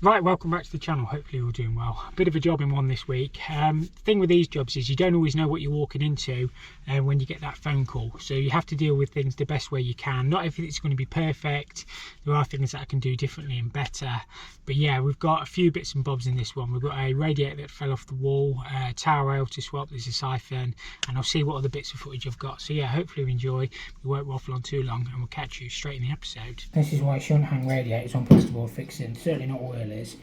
Right, welcome back to the channel. Hopefully you're doing well. A bit of a job in one this week. The thing with these jobs is you don't always know what you're walking into when you get that phone call. So you have to deal with things the best way you can. Not everything's going to be perfect. There are things that I can do differently and better. But yeah, we've got a few bits and bobs in this one. We've got a radiator that fell off the wall, a towel rail to swap, there's a siphon, and I'll see what other bits of footage I've got. So yeah, hopefully you enjoy. We won't waffle on too long and we'll catch you straight in the episode. This is why it shouldn't hang radiators on plasterboard fixing. Certainly not oil is.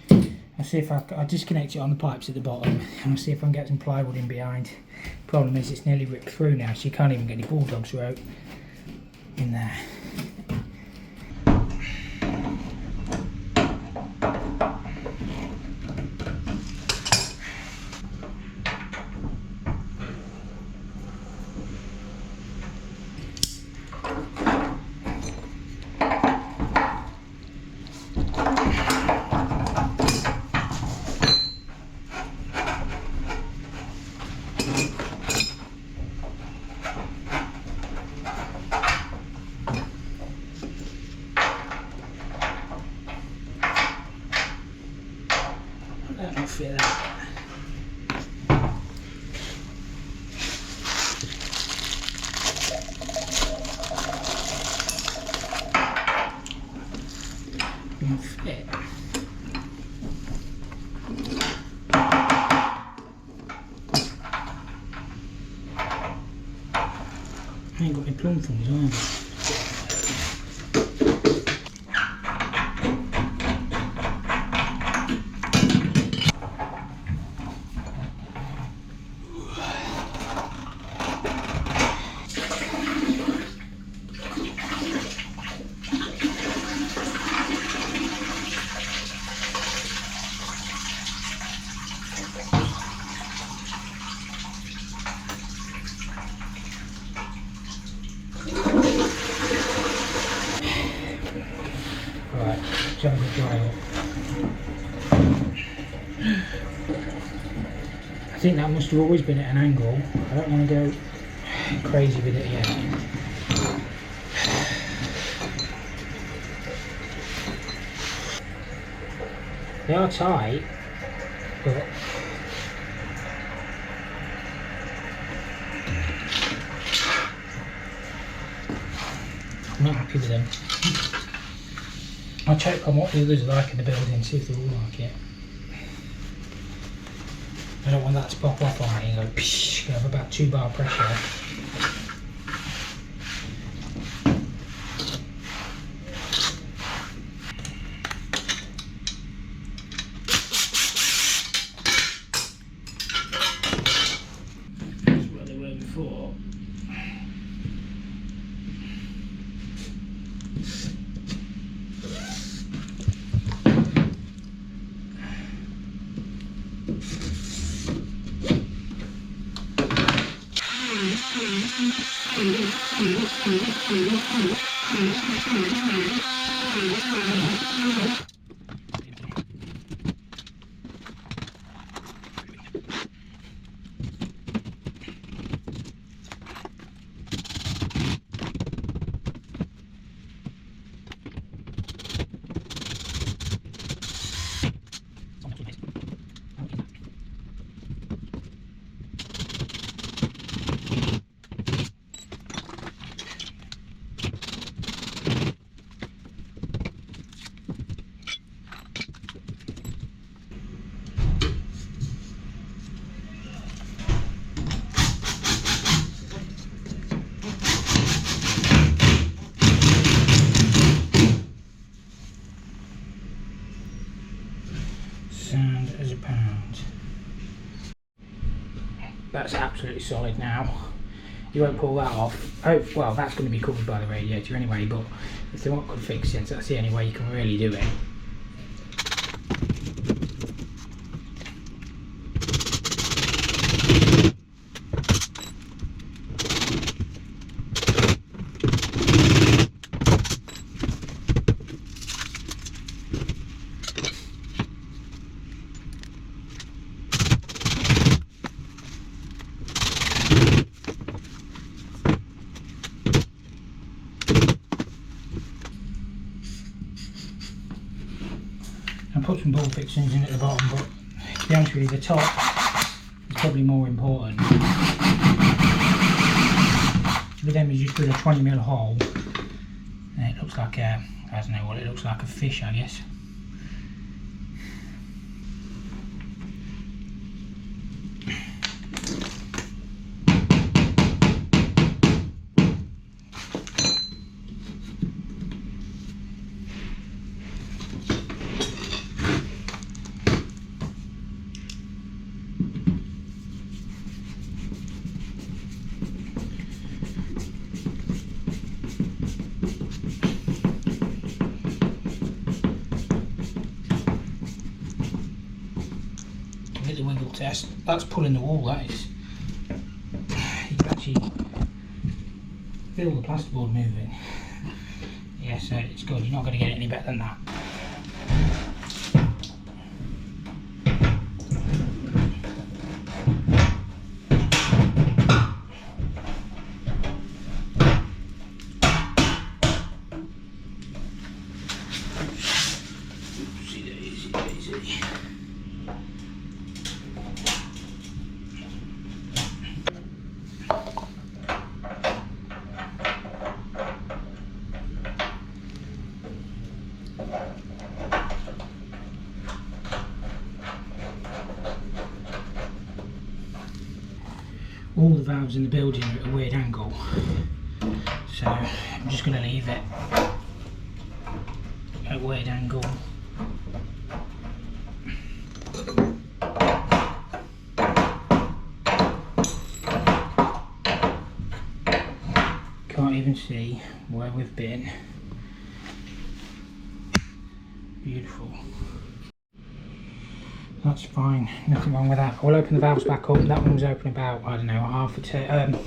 I'll see if I'll disconnect it on the pipes at the bottom and I'll see if I can get some plywood in behind. Problem is it's nearly ripped through now, so you can't even get any bulldog's rope in there. That won't fit that. Won't fit. I ain't got any plumb funds either. Right, time to dry up. I think that must have always been at an angle. I don't want to go crazy with it yet. They are tight, but I'm not happy with them. I'll check on what the others are like in the building, see if they're all like it. I don't want that to pop off on me and go psh, have about 2 bar pressure. That's what they were before. Sound as a pound. That's absolutely solid now. You won't pull that off. Oh, well, that's going to be covered by the radiator anyway, but if they want good fixings, that's the only way you can really do it. put some ball fixings in at the bottom, but to be honest with you, the top is probably more important. With them, you just drill a 20mm hole, and it looks like a, I don't know what it looks like, a fish, I guess. The wiggle test, that's pulling the wall, that is. You can actually feel the plasterboard moving. Yeah, so it's good, you're not going to get it any better than that. All the valves in the building are at a weird angle, so I'm just going to leave it at a weird angle. Can't even see where we've been. Beautiful. That's fine, nothing wrong with that. We'll open the valves back up. That one was open about, I don't know, half a turn,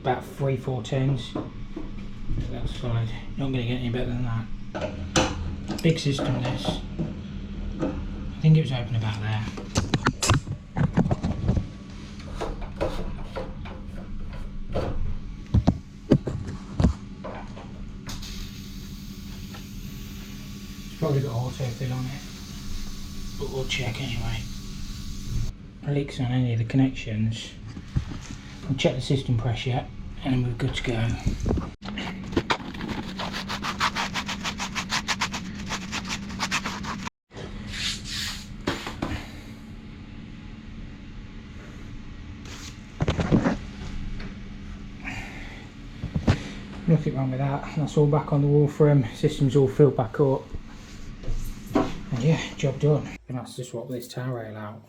about 3-4 turns. That's solid. Not going to get any better than that. Big system this. I think it was open about there. It's probably got autofill on it, but we'll check anyway. Leaks on any of the connections. We'll check the system pressure and then we're good to go. Nothing wrong with that. That's all back on the wall frame. System's all filled back up. And yeah, job done. Gonna have to swap this tower rail out.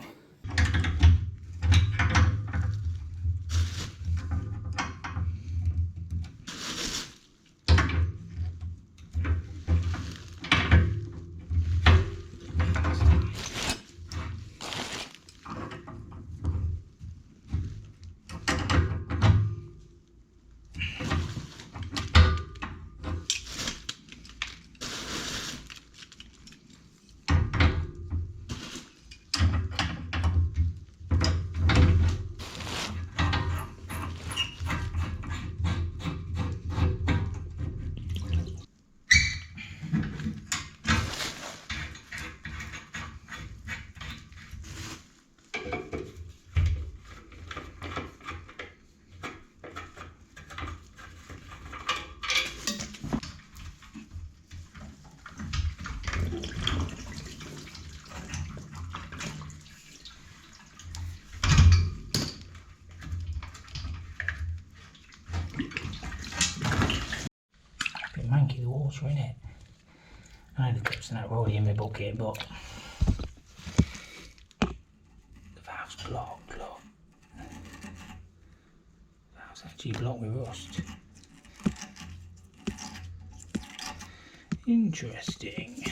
Manky the water in it. I know the cups and that are already in my bucket, but the valve's blocked, look. The valve's actually blocked with rust. Interesting.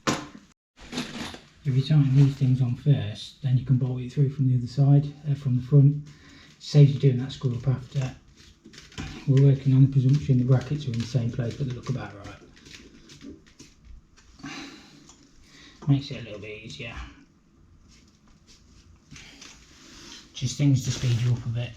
If you tighten these things on first, then you can bolt it through from the other side, from the front. Saves you doing that screw up after. We're working on the presumption the brackets are in the same place, but they look about right. Makes it a little bit easier. Just things to speed you up a bit.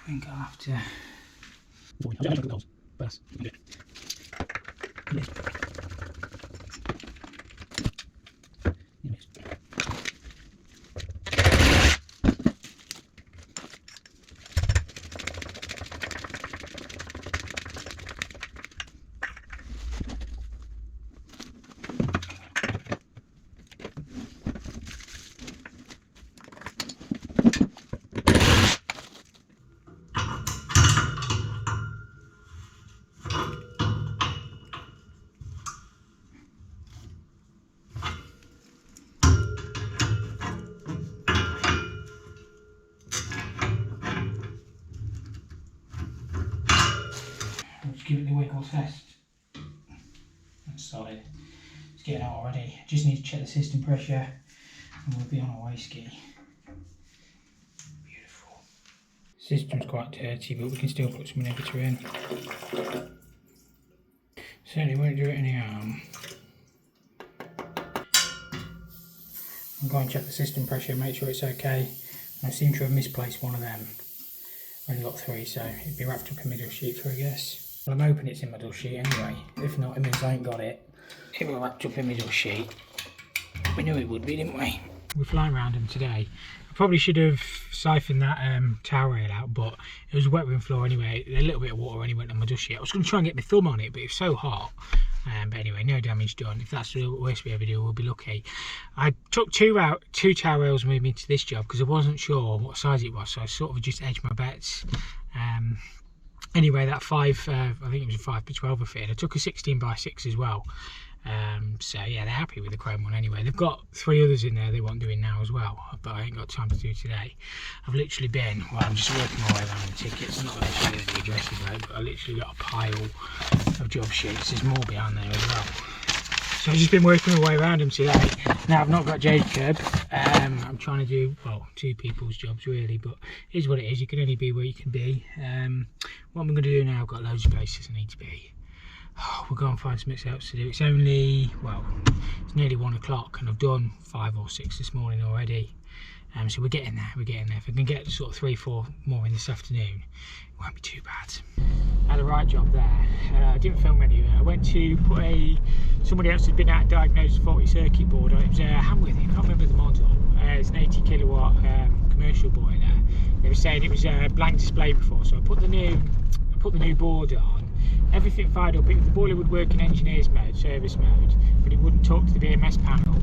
I think I'll have to. Just give it the wiggle test. That's solid. It's getting out already. Just need to check the system pressure and we'll be on our way ski. Beautiful. System's quite dirty, but we can still put some inhibitor in. Certainly won't do it any harm. I'm going to check the system pressure, make sure it's okay. I seem to have misplaced one of them. I've only got 3, so it'd be wrapped up in middle sheet, I guess. Well, I'm hoping it's in middle sheet anyway. If not, it means I ain't got it. It will wrapped up in middle sheet. We knew it would be, didn't we? We're flying around them today. I probably should have siphoned that towel rail out, but it was a wet room floor anyway. A little bit of water only went on my middle sheet. I was going to try and get my thumb on it, but it was so hot. But anyway, no damage done. If that's the worst we ever do, we'll be lucky. I took two towel rails with me to this job because I wasn't sure what size it was, so I sort of just edged my bets. Anyway, that 5, I think it was a 5x12 fit. I took a 16x6 as well. So yeah, they're happy with the chrome one anyway. They've got 3 others in there they want doing now as well, but I ain't got time to do today. I've literally been, well, I'm just working my way around the tickets, not literally the addresses though, but I literally got a pile of job sheets. There's more behind there as well. So I've just been working my way around them today. Now I've not got Jacob. I'm trying to do, well, 2 people's jobs really, but it is what it is. You can only be where you can be. What I'm going to do now, I've got loads of places I need to be. Oh, we'll go and find something else to do. It's only, well, it's nearly 1 o'clock and I've done 5 or 6 this morning already. So we're getting there, If I can get sort of 3-4 more in this afternoon, it won't be too bad. I had a right job there. I didn't film any of it. I went to put somebody else had been out and diagnosed a faulty circuit board. It was a Hamworth, I can't remember the model. It's an 80 kilowatt commercial boiler. They were saying it was a blank display before, so I put the new board on. Everything fired up. The boiler would work in engineer's mode, service mode, but it wouldn't talk to the BMS panel.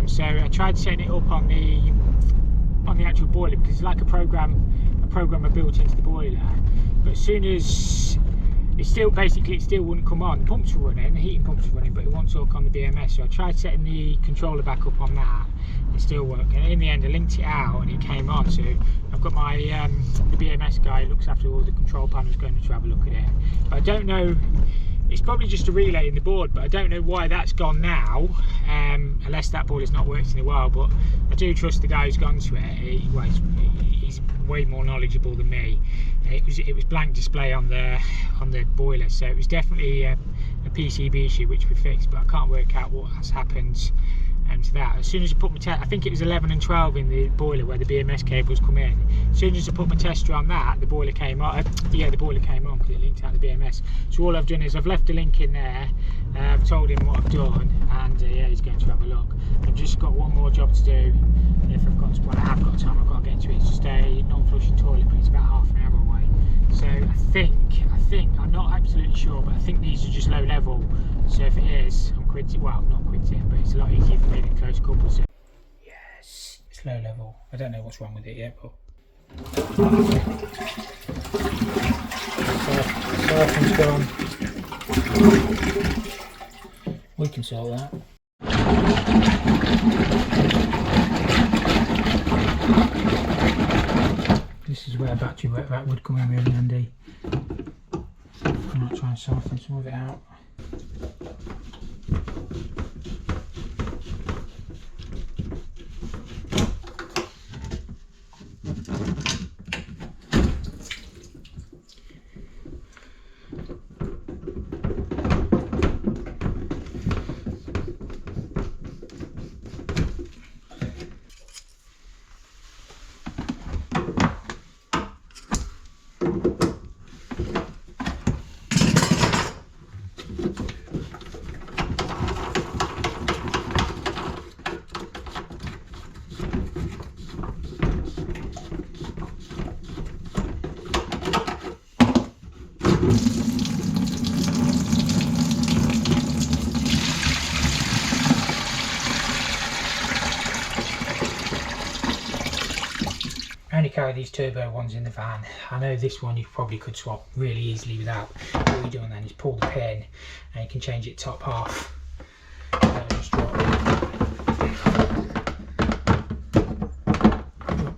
So I tried setting it up on the actual boiler because it's like a programmer built into the boiler. But as soon as it still wouldn't come on. The pumps were running, the heating pumps were running, but it won't talk on the BMS. So I tried setting the controller back up on that. It still worked, and in the end I linked it out and it came on. So I've got my the BMS guy who looks after all the control panels going to have a look at it. But I don't know, it's probably just a relay in the board, but I don't know why that's gone now, unless that board has not worked in a while. But I do trust the guy who's gone to it. He's way more knowledgeable than me. It was blank display on the boiler, so it was definitely a PCB issue which we fixed, but I can't work out what has happened to that. As soon as I put my I think it was 11 and 12 in the boiler where the BMS cables come in. As soon as I put my tester on that, the boiler came on. Yeah, the boiler came on because it linked out the BMS. So all I've done is I've left a link in there. I've told him what I've done, and yeah, he's going to have a look. I've just got one more job to do. If I've got, well, I have got time. I've got to get to it. It's just a non-flushing toilet, but it's about half an hour away. So I think I'm not absolutely sure, but I think these are just low level. So if it is, I'm quitting. Well, not quitting, but it's a lot easier for me than close couples. Yes, it's low level. I don't know what's wrong with it yet, but surfing's gone. We can sort that. This is where a battery wet vac would come in really handy. I might try and soften some of it out. carry these turbo ones in the van. I know this one you probably could swap really easily without. What you're doing then is pull the pin and you can change it top half. Just drop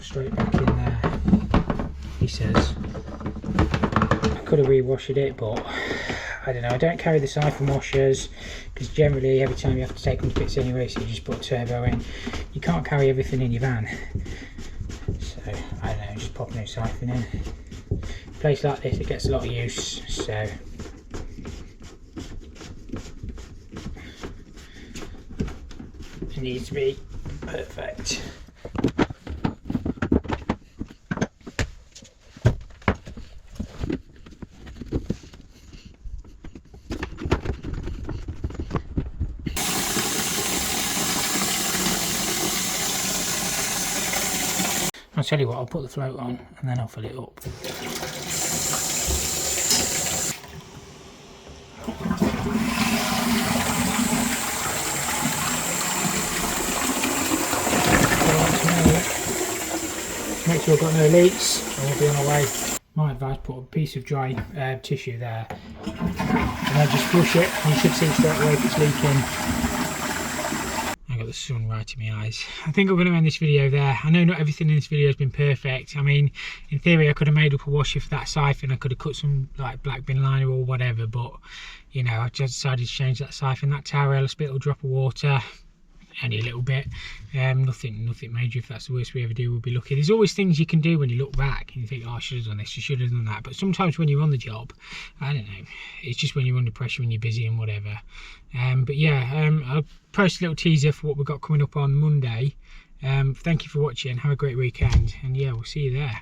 straight back in there, he says. I could have re-washed it, but I don't know. I don't carry the siphon washers because generally every time you have to take them to bits anyway, so you just put turbo in. You can't carry everything in your van, so I don't know, just pop a new siphon in. A place like this, it gets a lot of use, so it needs to be perfect. I'll tell you what, I'll put the float on and then I'll fill it up. Make sure I've got no leaks and we'll be on our way. My advice, put a piece of dry tissue there and then just flush it and you should see straight away if it's leaking. I've got the sun right in my eyes. I think I'm going to end this video there. I know not everything in this video has been perfect. I mean, in theory I could have made up a washer for that siphon. I could have cut some like black bin liner or whatever, but you know, I just decided to change that siphon. That towel, a little drop of water, only a little bit. Nothing major. If that's the worst we ever do, we'll be lucky. There's always things you can do when you look back and you think, oh, I should have done this, I should have done that. But sometimes when you're on the job, I don't know, it's just when you're under pressure, when you're busy and whatever. But yeah, I'll post a little teaser for what we've got coming up on Monday. Thank you for watching. Have a great weekend, and yeah, we'll see you there.